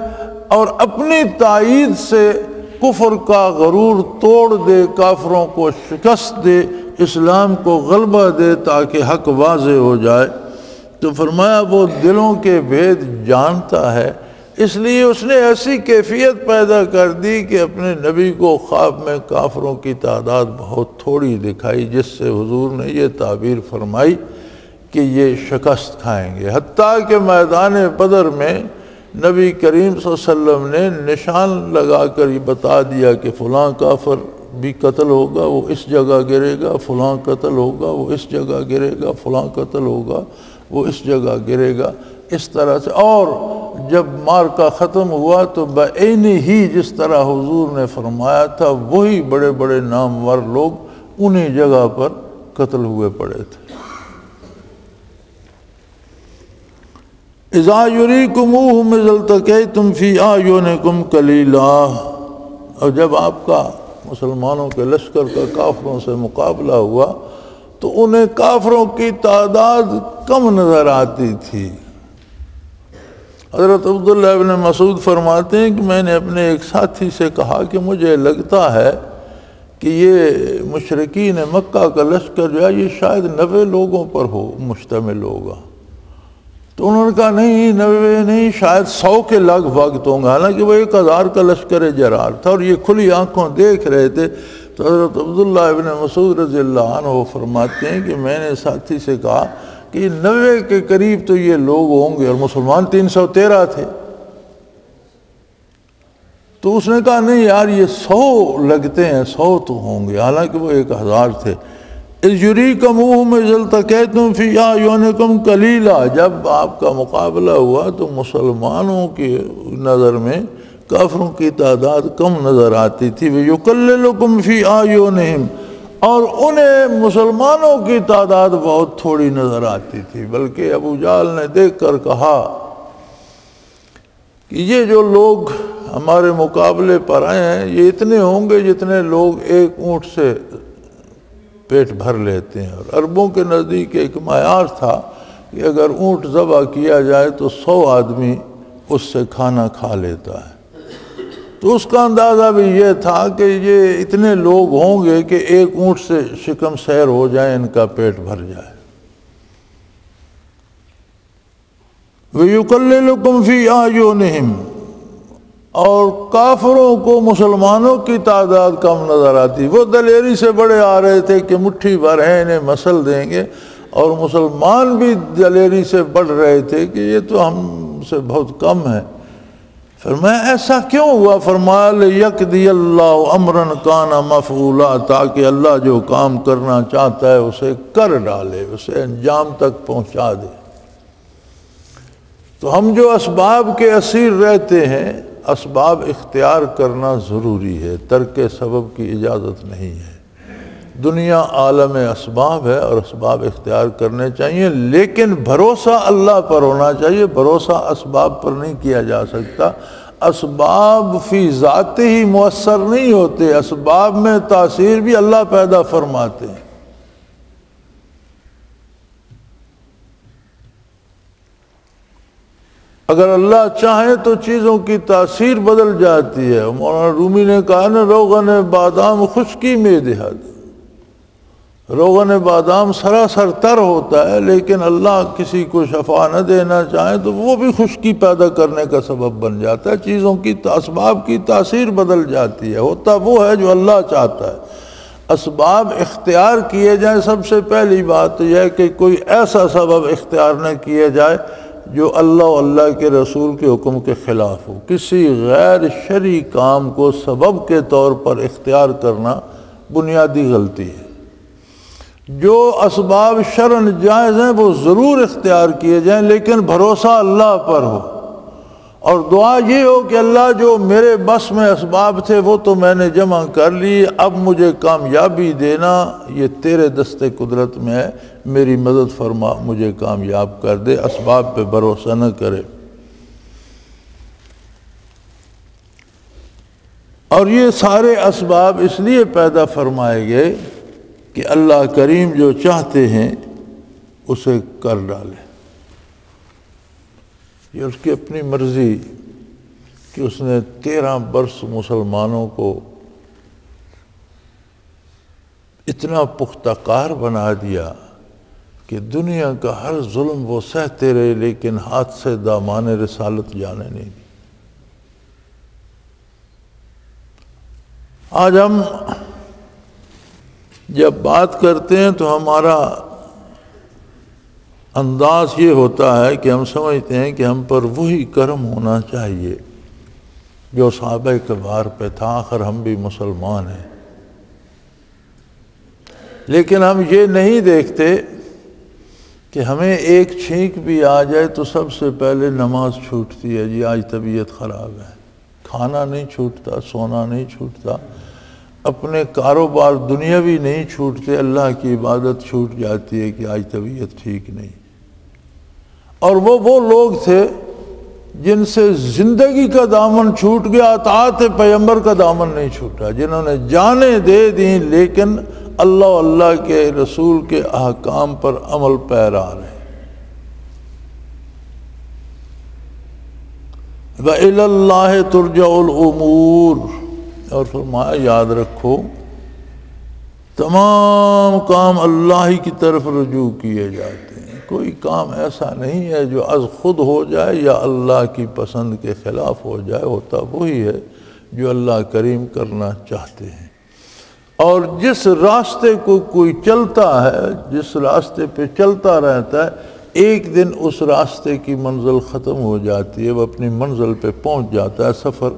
اور اپنی تائید سے کفر کا غرور توڑ دے، کافروں کو شکست دے، اسلام کو غلبہ دے تاکہ حق واضح ہو جائے۔ تو فرمایا وہ دلوں کے بھید جانتا ہے، اس لیے اس نے ایسی کیفیت پیدا کر دی کہ اپنے نبی کو خواب میں کافروں کی تعداد بہت تھوڑی دکھائی، جس سے حضور نے یہ تعبیر فرمائی کہ یہ شکست کھائیں گے۔ حتیٰ کہ میدان بدر میں نبی کریم صلی اللہ علیہ وسلم نے نشان لگا کر یہ بتا دیا کہ فلاں کافر بھی قتل ہوگا، وہ اس جگہ گرے گا، فلاں قتل ہوگا، وہ اس جگہ گرے گا، فلاں قتل ہوگا، وہ اس جگہ گرے گا، اس طرح سے۔ اور جب معرکہ ختم ہوا تو بعین ہی جس طرح حضور نے فرمایا تھا وہی بڑے بڑے نامور لوگ انہی جگہ پر قتل ہوئے پڑے تھے۔ اذا یریکموہم اذ التقیتم فی اعینکم قلیلا، اور جب آپ کا مسلمانوں کے لشکر کا کافروں سے مقابلہ ہوا تو انہیں کافروں کی تعداد کم نظر آتی تھی۔ حضرت عبداللہ ابن مسعود فرماتے ہیں کہ میں نے اپنے ایک ساتھی سے کہا کہ مجھے لگتا ہے کہ یہ مشرکین مکہ کا لشکر جو ہے یہ شاید 90 لوگوں پر مشتمل ہوگا۔ تو انہوں نے کہا نہیں، 90 نہیں، شاید 100 کے لگ بھگ تو ہوں گے، حالانکہ وہ 1000 کا لشکر جرار تھا اور یہ کھلی آنکھوں دیکھ رہے تھے۔ تو حضرت عبداللہ ابن مسعود رضی اللہ عنہ فرماتے ہیں کہ میں نے ساتھی سے کہا کہ 90 کے قریب تو یہ لوگ ہوں گے، اور مسلمان 313 تھے۔ تو اس نے کہا نہیں یار یہ 100 لگتے ہیں، 100 تو ہوں گے، حالانکہ وہ 1000 تھے۔ اذ یریکموہم اذ التقیتم فی اعینکم قلیلا، جب آپ کا مقابلہ ہوا تو مسلمانوں کی نظر میں کافروں کی تعداد کم نظر آتی تھی۔ وَيُقَلِّلُكُمْ فِي أَعْيُنِهِمْ، اور انہیں مسلمانوں کی تعداد بہت تھوڑی نظر آتی تھی، بلکہ ابو جہل نے دیکھ کر کہا کہ یہ جو لوگ ہمارے مقابلے پر آئے ہیں یہ اتنے ہوں گے جتنے لوگ ایک اونٹ سے پیٹ بھر لیتے ہیں۔ اور عربوں کے نزدیک ایک معیار تھا کہ اگر اونٹ ذبح کیا جائے تو 100 آدمی اس سے کھانا کھا لیتا ہے۔ تو اس کا اندازہ بھی یہ تھا کہ یہ اتنے لوگ ہوں گے کہ ایک اونٹ سے شکم سیر ہو جائے، ان کا پیٹ بھر جائے۔ وَيُقَلِّلُكُمْ فِي أَعْيُنِهِمْ، اور کافروں کو مسلمانوں کی تعداد کم نظر آتی، وہ دلیری سے بڑے آ رہے تھے کہ مٹھی بھر ہے انہیں مسل دیں گے، اور مسلمان بھی دلیری سے بڑھ رہے تھے کہ یہ تو ہم سے بہت کم ہے۔ فرمایا ایسا کیوں ہوا؟ فرمایا لِيَقْضِيَ اللَّهُ أَمْرًا كَانَ مَفْعُولًا، تاکہ اللہ جو کام کرنا چاہتا ہے اسے کر ڈالے، اسے انجام تک پہنچا دے۔ تو ہم جو اسباب کے اسیر رہتے ہیں، اسباب اختیار کرنا ضروری ہے، ترک سبب کی اجازت نہیں ہے۔ دنیا عالم اسباب ہے اور اسباب اختیار کرنے چاہیے، لیکن بھروسہ اللہ پر ہونا چاہیے، بھروسہ اسباب پر نہیں کیا جا سکتا۔ اسباب فی ذات ہی مؤثر نہیں ہوتے، اسباب میں تاثیر بھی اللہ پیدا فرماتے ہیں۔ اگر اللہ چاہے تو چیزوں کی تاثیر بدل جاتی ہے۔ مولانا رومی نے کہا نا روغن بادام خشکی میں دہد، روغن بادام سراسر تر ہوتا ہے، لیکن اللہ کسی کو شفا نہ دینا چاہے تو وہ بھی خشکی پیدا کرنے کا سبب بن جاتا ہے۔ چیزوں کی اسباب کی تاثیر بدل جاتی ہے، ہوتا وہ ہے جو اللہ چاہتا ہے۔ اسباب اختیار کیے جائیں، سب سے پہلی بات یہ ہے کہ کوئی ایسا سبب اختیار نہ کیے جائے جو اللہ و اللہ کے رسول کے حکم کے خلاف ہو۔ کسی غیر شرعی کام کو سبب کے طور پر اختیار کرنا بنیادی غلطی ہے۔ جو اسباب شرعاً جائز ہیں وہ ضرور اختیار کیے جائیں، لیکن بھروسہ اللہ پر ہو، اور دعا یہ ہو کہ اللہ جو میرے بس میں اسباب تھے وہ تو میں نے جمع کر لی، اب مجھے کامیابی دینا یہ تیرے دست قدرت میں ہے، میری مدد فرما، مجھے کامیاب کر دے۔ اسباب پہ بھروسہ نہ کرے۔ اور یہ سارے اسباب اس لیے پیدا فرمائے گئے کہ اللہ کریم جو چاہتے ہیں اسے کر ڈالے، یہ اس کی اپنی مرضی کہ اس نے 13 برس مسلمانوں کو اتنا پختہ کار بنا دیا کہ دنیا کا ہر ظلم وہ سہتے رہے، لیکن ہاتھ سے دامان رسالت جانے نہیں دی۔ آج ہم جب بات کرتے ہیں تو ہمارا انداز یہ ہوتا ہے کہ ہم سمجھتے ہیں کہ ہم پر وہی کرم ہونا چاہیے جو صحابہ کبار پہ تھا، آخر ہم بھی مسلمان ہیں۔ لیکن ہم یہ نہیں دیکھتے کہ ہمیں ایک چھینک بھی آ جائے تو سب سے پہلے نماز چھوٹتی ہے، جی آج طبیعت خراب ہے۔ کھانا نہیں چھوٹتا، سونا نہیں چھوٹتا، اپنے کاروبار دنیاوی نہیں چھوٹتے، اللہ کی عبادت چھوٹ جاتی ہے کہ آج طبیعت ٹھیک نہیں۔ اور وہ لوگ تھے جن سے زندگی کا دامن چھوٹ گیا، اطاعت پیغمبر کا دامن نہیں چھوٹا، جنہوں نے جانیں دے دیں لیکن اللہ کے رسول کے احکام پر عمل پیرا رہے۔ وَإِلَى اللَّهِ تُرْجَعُ الْأُمُورُ، اور فرمایا یاد رکھو تمام کام اللہ ہی کی طرف رجوع کیے جاتے ہیں، کوئی کام ایسا نہیں ہے جو از خود ہو جائے یا اللہ کی پسند کے خلاف ہو جائے، ہوتا وہی ہے جو اللہ کریم کرنا چاہتے ہیں۔ اور جس راستے کو کوئی چلتا ہے، جس راستے پہ چلتا رہتا ہے، ایک دن اس راستے کی منزل ختم ہو جاتی ہے، وہ اپنی منزل پہ پہنچ جاتا ہے، سفر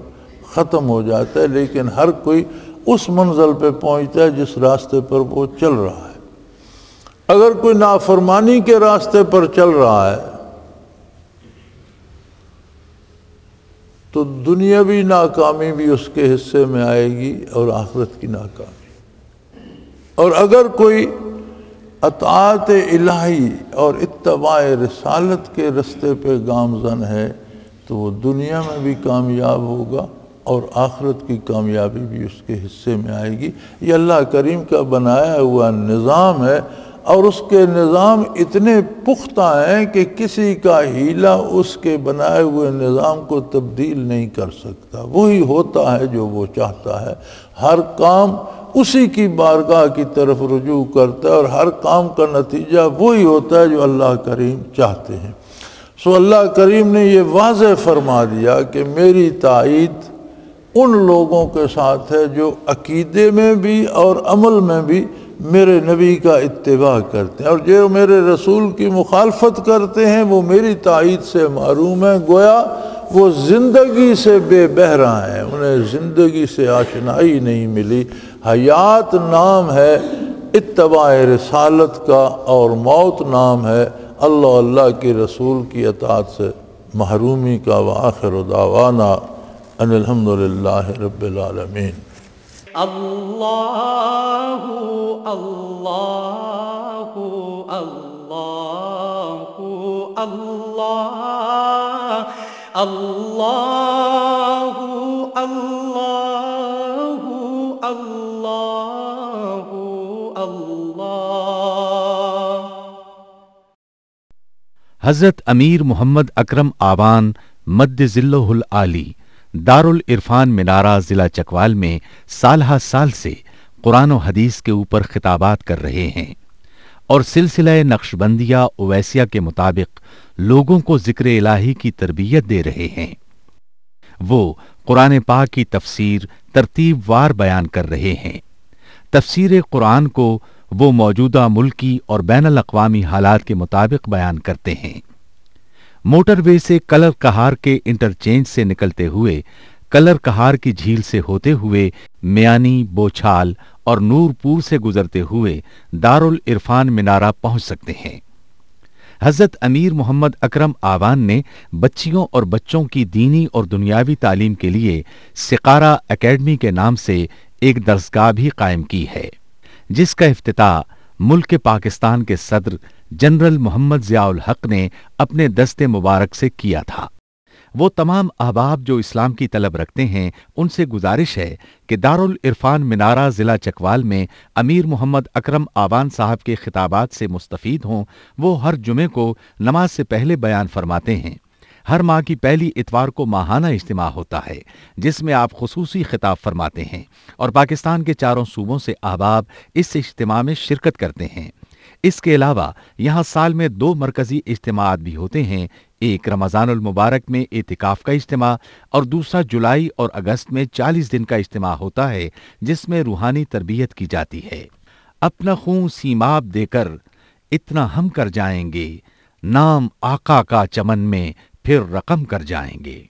ختم ہو جاتا ہے، لیکن ہر کوئی اس منزل پہ پہنچتا ہے جس راستے پر وہ چل رہا ہے۔ اگر کوئی نافرمانی کے راستے پر چل رہا ہے تو دنیاوی ناکامی بھی اس کے حصے میں آئے گی اور آخرت کی ناکامی۔ اور اگر کوئی اطاعت الہی اور اتباع رسالت کے رستے پہ گامزن ہے تو وہ دنیا میں بھی کامیاب ہوگا اور آخرت کی کامیابی بھی اس کے حصے میں آئے گی۔ یہ اللہ کریم کا بنایا ہوا نظام ہے، اور اس کے نظام اتنے پختہ ہیں کہ کسی کا ہیلا اس کے بنائے ہوئے نظام کو تبدیل نہیں کر سکتا۔ وہی ہوتا ہے جو وہ چاہتا ہے، ہر کام اسی کی بارگاہ کی طرف رجوع کرتا ہے، اور ہر کام کا نتیجہ وہی ہوتا ہے جو اللہ کریم چاہتے ہیں۔ سو اللہ کریم نے یہ واضح فرما دیا کہ میری تائید ان لوگوں کے ساتھ ہے جو عقیدے میں بھی اور عمل میں بھی میرے نبی کا اتباع کرتے ہیں، اور جو میرے رسول کی مخالفت کرتے ہیں وہ میری تائید سے محروم ہیں، گویا وہ زندگی سے بے بہرہ ہیں، انہیں زندگی سے آشنائی نہیں ملی۔ حیات نام ہے اتباع رسالت کا، اور موت نام ہے اللہ کے رسول کی اطاعت سے محرومی کا۔ وآخر دعوانا ان الحمدللہ رب العالمین۔ اللہ اللہ اللہ اللہ اللہ اللہ اللہ اللہ۔ حضرت امیر محمد اکرم آوان مد ظلہ العالی دارالعرفان منارہ ضلع چکوال میں سالہ سال سے قرآن و حدیث کے اوپر خطابات کر رہے ہیں، اور سلسلہ نقشبندیہ اویسیہ کے مطابق لوگوں کو ذکر الہی کی تربیت دے رہے ہیں۔ وہ قرآن پاک کی تفسیر ترتیب وار بیان کر رہے ہیں۔ تفسیر قرآن کو وہ موجودہ ملکی اور بین الاقوامی حالات کے مطابق بیان کرتے ہیں۔ موٹر وے سے کلر کہار کے انٹرچینج سے نکلتے ہوئے، کلر کہار کی جھیل سے ہوتے ہوئے، میانی، بوچھال اور نور پور سے گزرتے ہوئے دارالعرفان منارہ پہنچ سکتے ہیں۔ حضرت امیر محمد اکرم آوان نے بچیوں اور بچوں کی دینی اور دنیاوی تعلیم کے لیے سقارہ اکیڈمی کے نام سے ایک درسگاہ بھی قائم کی ہے، جس کا افتتاح ملک پاکستان کے صدر جنرل محمد ضیاء الحق نے اپنے دست مبارک سے کیا تھا۔ وہ تمام احباب جو اسلام کی طلب رکھتے ہیں ان سے گزارش ہے کہ دارالعرفان منارہ ضلع چکوال میں امیر محمد اکرم آوان صاحب کے خطابات سے مستفید ہوں۔ وہ ہر جمعے کو نماز سے پہلے بیان فرماتے ہیں۔ ہر ماہ کی پہلی اتوار کو ماہانہ اجتماع ہوتا ہے جس میں آپ خصوصی خطاب فرماتے ہیں اور پاکستان کے چاروں صوبوں سے احباب اس اجتماع میں شرکت کرتے ہیں۔ اس کے علاوہ یہاں سال میں 2 مرکزی اجتماعات بھی ہوتے ہیں، ایک رمضان المبارک میں اعتکاف کا اجتماع اور دوسرا جولائی اور اگست میں 40 دن کا اجتماع ہوتا ہے جس میں روحانی تربیت کی جاتی ہے۔ اپنا خون سیماب دے کر اتنا ہم کر جائیں گے، نام آقا کا چمن میں پھر رقم کر جائیں گے۔